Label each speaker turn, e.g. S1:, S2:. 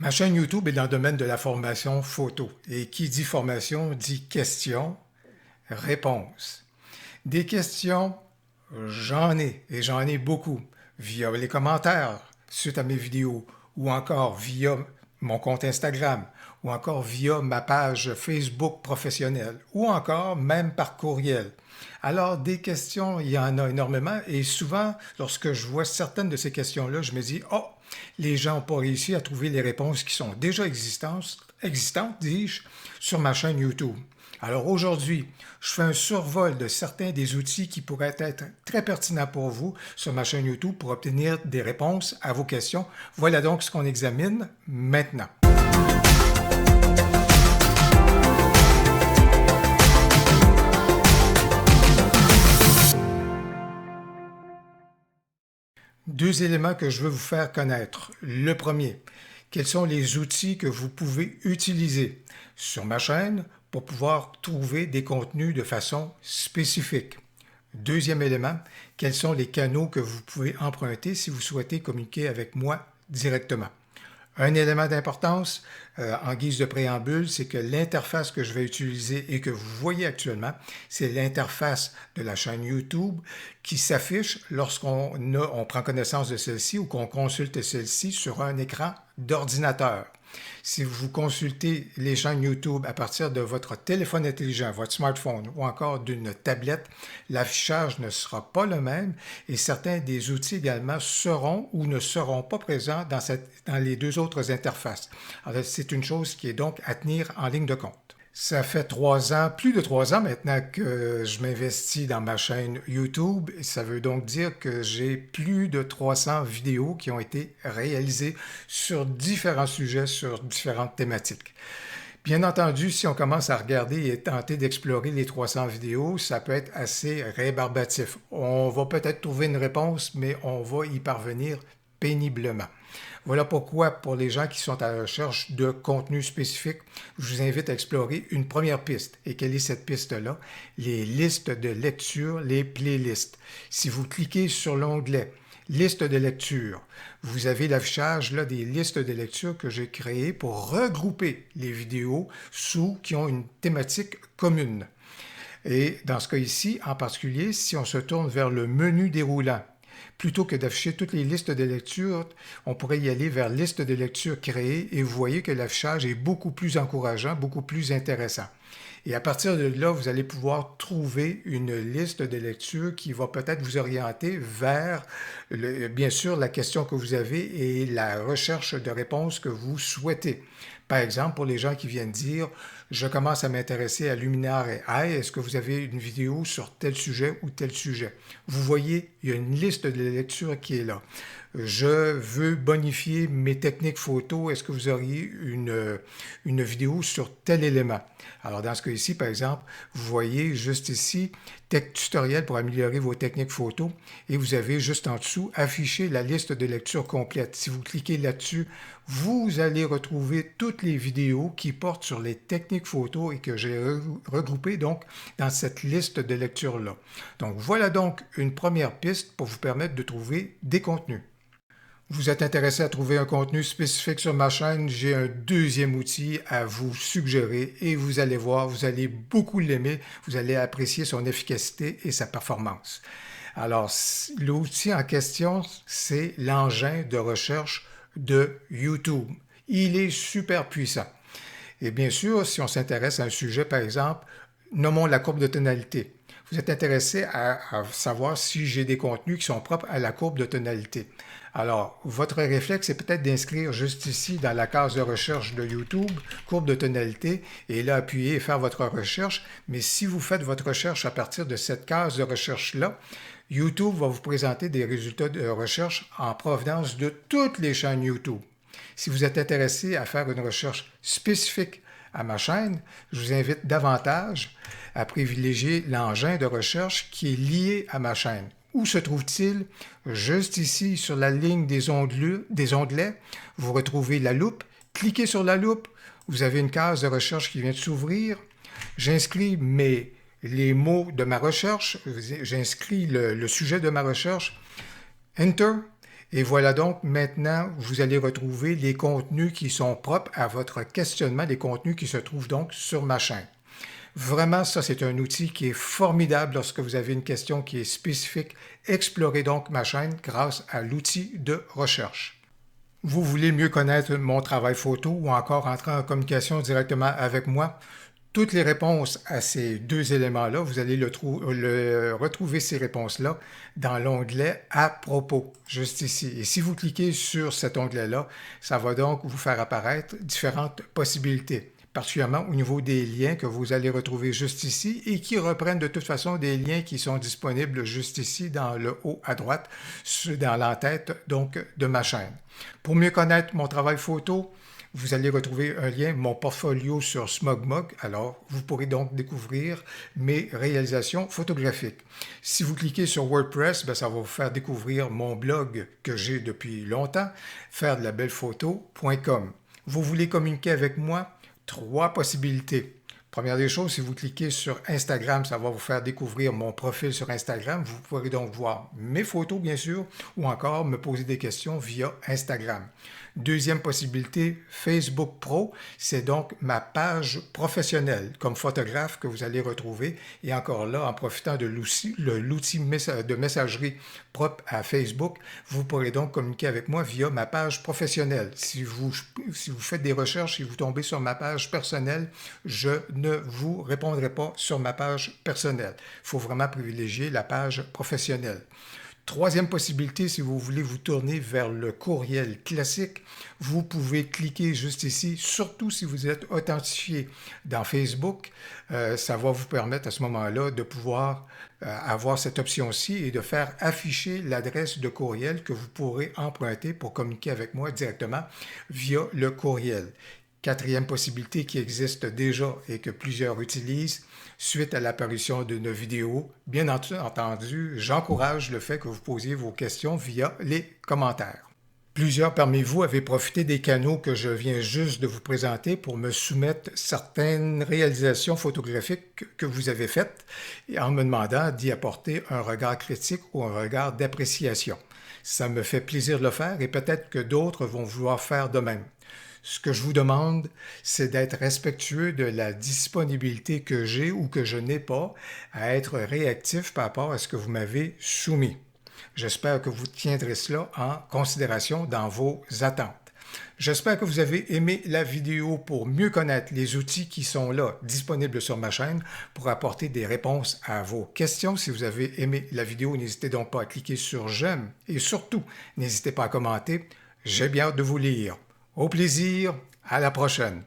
S1: Ma chaîne YouTube est dans le domaine de la formation photo. Et qui dit formation dit questions, réponses. Des questions, j'en ai, et j'en ai beaucoup, via les commentaires suite à mes vidéos, ou encore via mon compte Instagram, ou encore via ma page Facebook professionnelle, ou encore même par courriel. Alors, des questions, il y en a énormément, et souvent, lorsque je vois certaines de ces questions-là, je me dis, oh, les gens n'ont pas réussi à trouver les réponses qui sont déjà existantes, dis-je, sur ma chaîne YouTube. Alors aujourd'hui, je fais un survol de certains des outils qui pourraient être très pertinents pour vous sur ma chaîne YouTube pour obtenir des réponses à vos questions. Voilà donc ce qu'on examine maintenant. Deux éléments que je veux vous faire connaître. Le premier, quels sont les outils que vous pouvez utiliser sur ma chaîne pour pouvoir trouver des contenus de façon spécifique. Deuxième élément, quels sont les canaux que vous pouvez emprunter si vous souhaitez communiquer avec moi directement. Un élément d'importance, en guise de préambule, c'est que l'interface que je vais utiliser et que vous voyez actuellement, c'est l'interface de la chaîne YouTube qui s'affiche lorsqu'on prend connaissance de celle-ci ou qu'on consulte celle-ci sur un écran d'ordinateur. Si vous consultez les chaînes YouTube à partir de votre téléphone intelligent, votre smartphone ou encore d'une tablette, l'affichage ne sera pas le même et certains des outils également seront ou ne seront pas présents dans les deux autres interfaces. Alors, c'est une chose qui est donc à tenir en ligne de compte. Ça fait 3 ans, plus de 3 ans maintenant que je m'investis dans ma chaîne YouTube. Ça veut donc dire que j'ai plus de 300 vidéos qui ont été réalisées sur différents sujets, sur différentes thématiques. Bien entendu, si on commence à regarder et tenter d'explorer les 300 vidéos, ça peut être assez rébarbatif. On va peut-être trouver une réponse, mais on va y parvenir péniblement. Voilà pourquoi, pour les gens qui sont à la recherche de contenu spécifique, je vous invite à explorer une première piste. Et quelle est cette piste-là? Les listes de lecture, les playlists. Si vous cliquez sur l'onglet « Liste de lecture », vous avez l'affichage là, des listes de lecture que j'ai créées pour regrouper les vidéos qui ont une thématique commune. Et dans ce cas ici, en particulier, si on se tourne vers le menu déroulant, plutôt que d'afficher toutes les listes de lecture, on pourrait y aller vers liste de lecture créée et vous voyez que l'affichage est beaucoup plus encourageant, beaucoup plus intéressant. Et à partir de là, vous allez pouvoir trouver une liste de lecture qui va peut-être vous orienter vers, bien sûr, la question que vous avez et la recherche de réponses que vous souhaitez. Par exemple, pour les gens qui viennent dire « Je commence à m'intéresser à Luminar AI, est-ce que vous avez une vidéo sur tel sujet ou tel sujet? » Vous voyez, il y a une liste de lecture qui est là. Je veux bonifier mes techniques photo, est-ce que vous auriez une vidéo sur tel élément? Alors dans ce cas ici, par exemple, vous voyez juste ici, Tech tutoriel pour améliorer vos techniques photo et vous avez juste en dessous affiché la liste de lecture complète. Si vous cliquez là-dessus, vous allez retrouver toutes les vidéos qui portent sur les techniques photo et que j'ai regroupées donc dans cette liste de lecture-là. Donc voilà donc une première piste pour vous permettre de trouver des contenus. Vous êtes intéressé à trouver un contenu spécifique sur ma chaîne, j'ai un deuxième outil à vous suggérer et vous allez voir, vous allez beaucoup l'aimer, vous allez apprécier son efficacité et sa performance. Alors, l'outil en question, c'est l'engin de recherche de YouTube. Il est super puissant. Et bien sûr, si on s'intéresse à un sujet, par exemple, nommons la courbe de tonalité. Vous êtes intéressé à savoir si j'ai des contenus qui sont propres à la courbe de tonalité. Alors, votre réflexe est peut-être d'inscrire juste ici dans la case de recherche de YouTube, courbe de tonalité, et là, appuyer et faire votre recherche. Mais si vous faites votre recherche à partir de cette case de recherche-là, YouTube va vous présenter des résultats de recherche en provenance de toutes les chaînes YouTube. Si vous êtes intéressé à faire une recherche spécifique à ma chaîne, je vous invite davantage à privilégier l'engin de recherche qui est lié à ma chaîne. Où se trouve-t-il? Juste ici, sur la ligne des onglets, vous retrouvez la loupe. Cliquez sur la loupe, vous avez une case de recherche qui vient de s'ouvrir. J'inscris les mots de ma recherche, j'inscris le sujet de ma recherche. Enter. Et voilà donc, maintenant, vous allez retrouver les contenus qui sont propres à votre questionnement, les contenus qui se trouvent donc sur ma chaîne. Vraiment, ça, c'est un outil qui est formidable lorsque vous avez une question qui est spécifique. Explorez donc ma chaîne grâce à l'outil de recherche. Vous voulez mieux connaître mon travail photo ou encore entrer en communication directement avec moi? Toutes les réponses à ces deux éléments-là, vous allez retrouver ces réponses-là dans l'onglet À propos, juste ici. Et si vous cliquez sur cet onglet-là, ça va donc vous faire apparaître différentes possibilités, particulièrement au niveau des liens que vous allez retrouver juste ici et qui reprennent de toute façon des liens qui sont disponibles juste ici dans le haut à droite, dans l'entête donc de ma chaîne. Pour mieux connaître mon travail photo, vous allez retrouver un lien, mon portfolio sur SmugMug. Alors, vous pourrez donc découvrir mes réalisations photographiques. Si vous cliquez sur WordPress, ça va vous faire découvrir mon blog que j'ai depuis longtemps, fairedelabelephoto.com. Vous voulez communiquer avec moi? 3 possibilités. Première des choses, si vous cliquez sur Instagram, ça va vous faire découvrir mon profil sur Instagram. Vous pourrez donc voir mes photos, bien sûr, ou encore me poser des questions via Instagram. Deuxième possibilité, Facebook Pro, c'est donc ma page professionnelle comme photographe que vous allez retrouver. Et encore là, en profitant de l'outil de messagerie propre à Facebook, vous pourrez donc communiquer avec moi via ma page professionnelle. Si vous faites des recherches et vous tombez sur ma page personnelle, je ne vous répondrai pas sur ma page personnelle. Il faut vraiment privilégier la page professionnelle. Troisième possibilité, si vous voulez vous tourner vers le courriel classique, vous pouvez cliquer juste ici, surtout si vous êtes authentifié dans Facebook. Ça va vous permettre à ce moment-là de pouvoir avoir cette option-ci et de faire afficher l'adresse de courriel que vous pourrez emprunter pour communiquer avec moi directement via le courriel. Quatrième possibilité qui existe déjà et que plusieurs utilisent, suite à l'apparition de nos vidéos, bien entendu, j'encourage le fait que vous posiez vos questions via les commentaires. Plusieurs parmi vous avaient profité des canaux que je viens juste de vous présenter pour me soumettre certaines réalisations photographiques que vous avez faites et en me demandant d'y apporter un regard critique ou un regard d'appréciation. Ça me fait plaisir de le faire et peut-être que d'autres vont vouloir faire de même. Ce que je vous demande, c'est d'être respectueux de la disponibilité que j'ai ou que je n'ai pas à être réactif par rapport à ce que vous m'avez soumis. J'espère que vous tiendrez cela en considération dans vos attentes. J'espère que vous avez aimé la vidéo pour mieux connaître les outils qui sont là, disponibles sur ma chaîne, pour apporter des réponses à vos questions. Si vous avez aimé la vidéo, n'hésitez donc pas à cliquer sur j'aime et surtout, n'hésitez pas à commenter. J'ai bien hâte de vous lire. Au plaisir, à la prochaine.